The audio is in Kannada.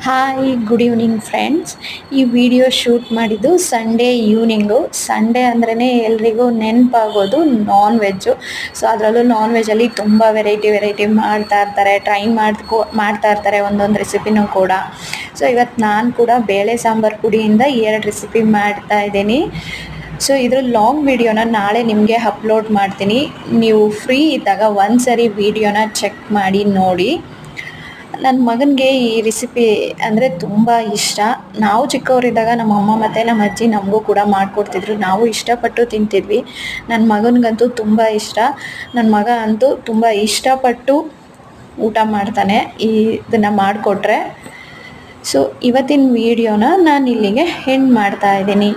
Hi good evening friends. ಈ ವಿಡಿಯೋ ಶೂಟ್ ಮಾಡಿದ್ದು ಸಂಡೇ ಈವ್ನಿಂಗು. ಸಂಡೇ ಅಂದ್ರೇ ಎಲ್ರಿಗೂ ನೆನಪಾಗೋದು ನಾನ್ ವೆಜ್ಜು. ಸೊ ಅದರಲ್ಲೂ ನಾನ್ ವೆಜ್ಜಲ್ಲಿ ತುಂಬ ವೆರೈಟಿ ಮಾಡ್ತಾ ಇರ್ತಾರೆ, ಮಾಡ್ತಾ ಇರ್ತಾರೆ ಒಂದೊಂದು ರೆಸಿಪಿನೂ ಕೂಡ. ಸೊ ಇವತ್ತು ನಾನು ಕೂಡ ಬೇಳೆ ಸಾಂಬಾರು ಪುಡಿಯಿಂದ 2 ರೆಸಿಪಿ ಮಾಡ್ತಾ ಇದ್ದೀನಿ. ಸೊ ಇದ್ರ ಲಾಂಗ್ ವಿಡಿಯೋನ ನಾಳೆ ನಿಮಗೆ ಅಪ್ಲೋಡ್ ಮಾಡ್ತೀನಿ. ನೀವು ಫ್ರೀ ಇದ್ದಾಗ ಒಂದ್ಸರಿ ವಿಡಿಯೋನ ಚೆಕ್ ಮಾಡಿ ನೋಡಿ. ನನ್ನ ಮಗನಿಗೆ ಈ ರೆಸಿಪಿ ಅಂದರೆ ತುಂಬ ಇಷ್ಟ. ನಾವು ಚಿಕ್ಕವರಿದ್ದಾಗ ನಮ್ಮ ಅಮ್ಮ ಮತ್ತು ನಮ್ಮ ಅಜ್ಜಿ ನಮಗೂ ಕೂಡ ಮಾಡಿಕೊಡ್ತಿದ್ರು. ನಾವು ಇಷ್ಟಪಟ್ಟು ತಿಂತಿದ್ವಿ. ನನ್ನ ಮಗನಿಗಂತೂ ತುಂಬ ಇಷ್ಟ. ನನ್ನ ಮಗ ಅಂತೂ ತುಂಬ ಇಷ್ಟಪಟ್ಟು ಊಟ ಮಾಡ್ತಾನೆ ಇದನ್ನು ಮಾಡಿಕೊಟ್ರೆ. ಸೊ ಇವತ್ತಿನ ವಿಡಿಯೋನ ನಾನು ಇಲ್ಲಿಗೆ ಎಂಡ್ ಮಾಡ್ತಾ ಇದ್ದೀನಿ.